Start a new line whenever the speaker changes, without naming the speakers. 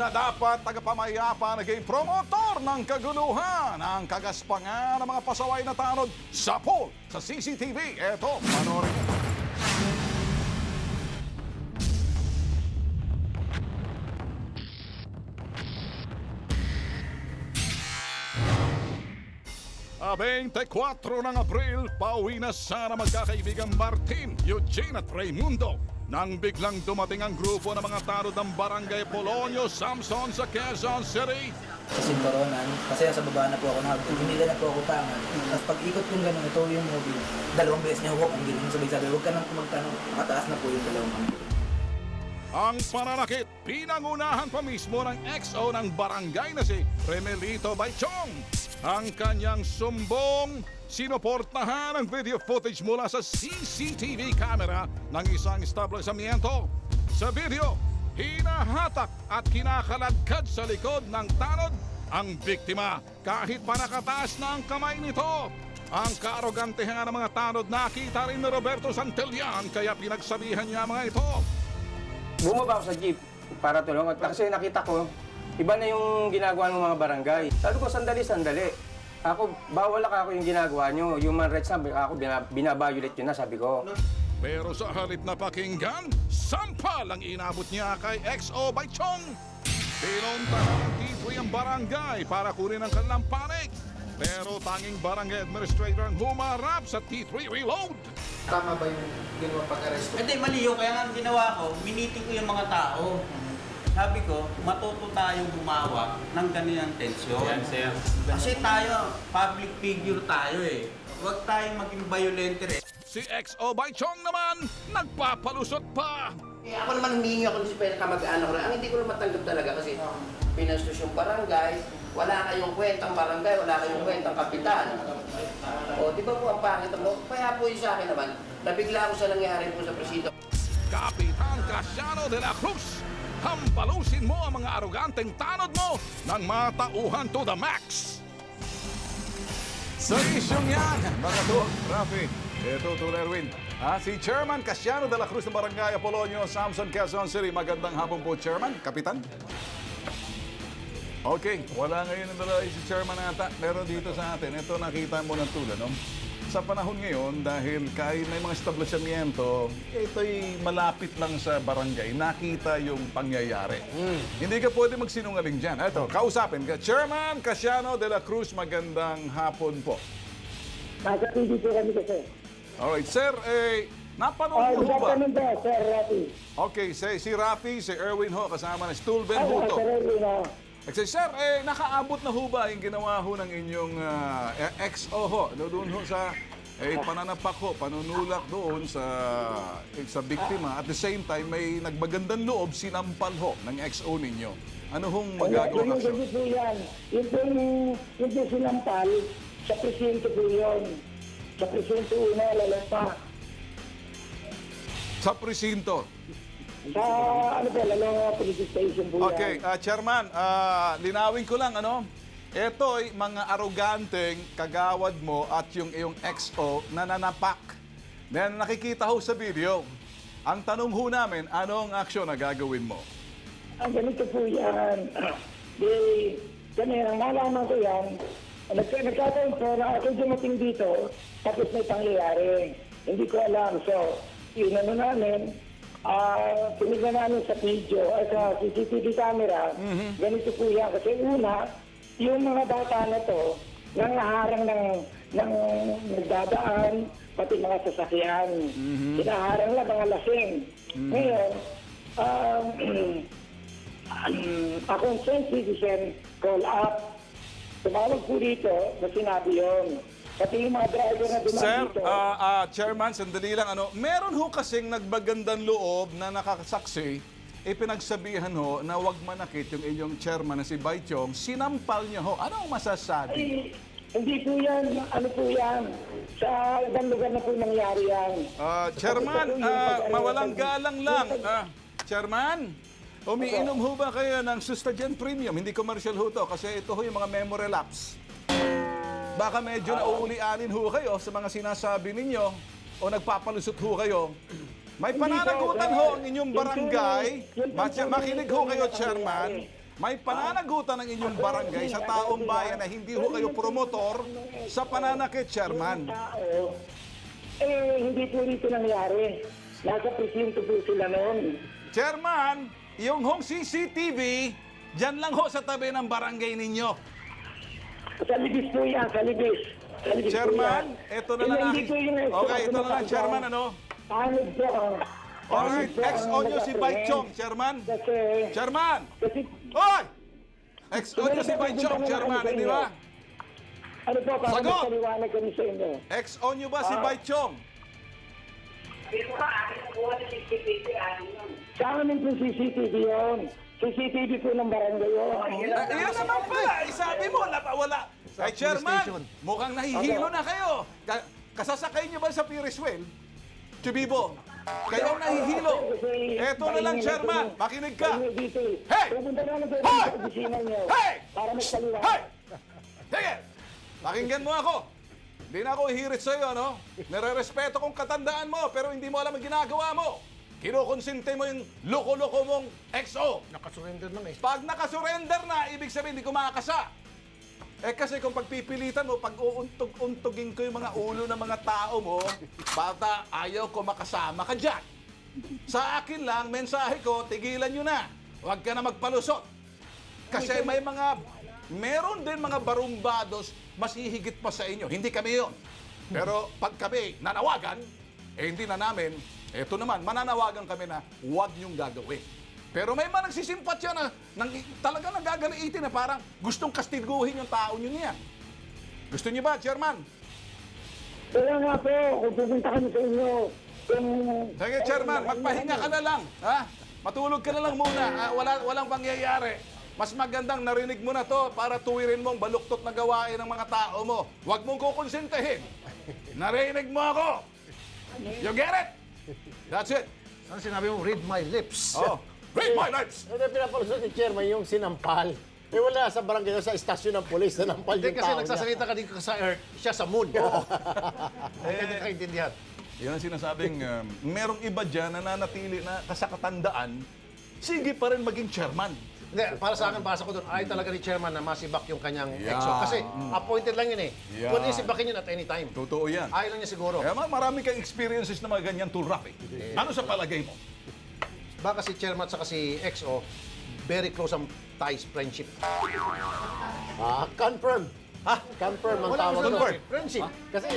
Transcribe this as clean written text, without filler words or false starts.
na dapat tagapamayapa naging promotor ng kaguluhan ang kagaspangan ng mga pasaway na tanod sa pool sa CCTV. Eto, panoorin mo. A 24 ng Abril, pauwi na sana magkakaibigang Martin, Eugene at Raimundo nang biglang dumating ang grupo ng mga tanod ng Barangay Polonio, Samson sa Quezon City.
Sa Sintaronan, kasi sa baba na po ako, hinila na po ako pangan. Tapos pag ikot kong gano'n, ito yung mobile. 2 beses niya hukok ang giling, sabay-sabay, huwag ka nang magtanong, makataas na po yung 2 mobile.
Ang pananakit, pinangunahan pa mismo ng XO ng barangay na si Remelito Baichong. Ang kanyang sumbong, sinuportahan ang video footage mula sa CCTV camera ng isang establishmento. Sa video, hinahatak at kinakaladkad sa likod ng tanod ang biktima kahit pa nakataas na ang kamay nito. Ang kaarogantehan ng mga tanod nakita rin ni Roberto Santillan kaya pinagsabihan niya mga ito.
Bumaba ako sa jeep para tulungan kasi nakita ko iba na yung ginagawa ng mga barangay. Sabi ko, sandali. Ako, bawal ako yung ginagawa nyo. Human rights na, ako binabiolate yun na, sabi ko.
Pero sa halip na pakinggan, sampal ang inabot niya kay XO Baichong. Pinunta ng T3 ang barangay para kunin ang kanilang panik. Pero tanging barangay administrator ang humarap sa T3 reload.
Tama ba yung ginawa pag-aresto?
Hindi, mali yun. Kaya nga ang ginawa ko, miniti ko yung mga tao. Sabi ko, matuto tayong gumawa ng ganyan tensyon.
Yan, sir.
Kasi tayo, public figure tayo eh. Huwag tayong maging violent eh.
Si XO Baichong naman, nagpapalusot pa.
Eh, ako naman humingi ako sa kamag-anak ko. Ang hindi ko lang matanggap talaga kasi pinastos yung barangay, wala kayong kwentang barangay, wala kayong kwentang kapitan. O, di ba po ang pangit mo? Kaya po yung sa akin naman, nabigla ako sa nangyari po sa presido.
Kapitan Casiano de la Cruz, hampalusin mo ang mga aroganteng tanod mo ng matauhan to the max. Sa isyong yan, mga to, Rafi, ito to Erwin. Si Chairman Casiano de la Cruz ng Barangay Apolonio, Samson, Quezon City. Magandang hapon po, Chairman, Kapitan. Okay, wala ngayon ang dalawa si Chairman ata, pero dito sa atin, ito nakita mo ng tulad, no? Sa panahon ngayon, dahil kahit may mga establishmento, ito'y malapit lang sa barangay, nakita yung pangyayari. Hindi ka pwede magsinungaling dyan. Ito, kausapin ka. Chairman Casiano de la Cruz, magandang hapon po.
Nasa TV po kami kasi.
Alright, sir, napanood mo ba?
Good afternoon po, Sir Rafi.
Okay, si Rafi, si Erwin ho, kasama na si Tulben
Sir
Buto.
Erwin,
Kasi sir, nakaabot na ho ba yung ginawa ho ng inyong XO ho? Doon ho sa pananapak ho, panunulak doon sa biktima. At the same time, may nagbagandang loob, sinampal ho ng XO ninyo. Ano hong magagawang aksyon?
Hindi po yan. Yung po sinampal, sa presinto po yun. Sa presinto una, lalapa.
Sa presinto.
Sa ano po, lalong police station po
Okay,
yan.
Chairman, linawin ko lang, ano? Ito'y mga aroganteng kagawad mo at yung iyong XO na nanapak. Then nakikita ho sa video. Ang tanong ho namin, anong aksyon na gagawin mo?
Ang ganito po yan. Ganyan, nalaman ko yan. Nagkataon po na ako dumating dito, tapos may pangyayari. Hindi ko alam. So, yun ano namin, pinignan namin sa video, sa CCTV camera, ganito po yan. Kasi una, yung mga bata na to, nangaharang ng nagdadaan, pati mga sasakyan. Hinaharang lang mga lasing. Ngayon, akong citizen call up. Tumawag po dito na sinabi yun. Pati yung mga driver na dumaan
Sir,
dito.
Chairman, sandali lang. Meron ho kasing nagbagandang loob na nakakasaksi, pinagsabihan ho na wag manakit yung inyong chairman na si Baichong, sinampal niyo ho. Ano ang masasabi?
Hindi po yan. Ano po yan? Sa ibang lugar na po nangyari yan.
Chairman, mawalang galang lang. Chairman, umiinom ho ba kayo ng Sustagen Premium? Hindi commercial ho to kasi ito ho yung mga memory lapse. Baka medyo nauulianin ho kayo sa mga sinasabi ninyo o nagpapalusot ho kayo. May pananagutan ho ang inyong barangay. Makinig ho kayo, Chairman. may pananagutan ng inyong barangay sa taong bayan na hindi ho kayo promotor sa pananakit, Chairman.
Tao, hindi po rito nangyari. Nasa presinto po sila noon.
Chairman, yung hong CCTV, dyan lang ho sa tabi ng barangay ninyo.
Sa libis po yan, sa libis. Sa libis
Chairman,
po yan.
ito na lang.
Hindi po yung
Okay, ito na lang, Chairman, ano?
Pangit po.
Alright, XO nyo si Bai Chong, Chairman.
Kasi,
Chairman!
kasi,
Hoy! XO nyo si Bai Chong, Chairman, hindi ba?
ano po, para
Sagot!
magpaliwanag kami sa inyo.
XO nyo ba si Bai Chong?
Sa amin po CCTV yun. CCTV po ng barangay yun.
Iyan naman pala, sabi mo, wala. Ay, Chairman, mukhang nahihilo na kayo. Kasasakay nyo ba sa Piriswell? Chubibo, kayo ang nahihilo. Eto na lang, Chairman, makinig ka. Hey!
Pupunta na lang sa
Hoy!
opisina niyo.
Hey!
Para magpaliwanag.
Hey! Sige! Pakinggan mo ako. Hindi na ako hihirit sa'yo, no? Nare-respeto kong katandaan mo, pero hindi mo alam ang ginagawa mo. Kinukonsinte mo yung loko-loko mong XO.
Nakasurrender lang eh.
Pag nakasurrender na, ibig sabihin, hindi ko makakasa. Eh kasi kung pagpipilitan mo, pag uuntog-untogin ko yung mga ulo ng mga tao mo, bata, ayaw ko makasama ka dyan. Sa akin lang, mensahe ko, tigilan nyo na. Huwag ka na magpalusot. Kasi meron din mga barumbados, mas hihigit pa sa inyo. Hindi kami yon. Pero pag kami nanawagan, hindi na namin, eto naman, mananawagan kami na huwag nyong gagawin. Pero may mga nagsisimpatya na talagang nagagaliitin na parang gustong kastiguhin yung tao nyo niyan. Gusto niyo ba, Chairman?
Kaya nga po, kung pupunta kami sa inyo,
Sige, Chairman, magpahinga ka na lang. Ha? Matulog ka na lang muna. Walang pangyayari. Mas magandang narinig mo na to para tuwirin mong baluktot na gawain ng mga tao mo. Huwag mong kukonsintihin. Narinig mo ako. You get it? That's it.
Ano sinabi mo? Read my lips.
Oh, read my lips.
Hindi, pinapalusot ni Chairman yung sinampal. Eh wala sa barangay, sa istasyon ng polis, sinampal
Hindi
yung
kasi
tao
nagsasalita ka dito sa Earth, siya sa moon. Oo. Hindi nakaintindihan.
Yan ang sinasabing, merong iba dyan na nanatili na kasakatandaan, sige pa rin maging chairman.
Hindi, para sa akin, basa ko doon, ay talaga ni Chairman na masibak yung kanyang
Yeah.
EXO. Kasi appointed lang yun eh.
Yeah.
Pwede sibakin yun at any time.
Totoo yan.
Ayaw lang niya siguro.
Kaya marami kang experiences na mga ganyan tulrap eh. Ano sa palagay mo?
Baka si Chairman at saka si EXO, very close ang ties, friendship.
Confirm.
Ha?
Confirm ang
Wala
tawag
ko
doon.
sa friendship.
Kasi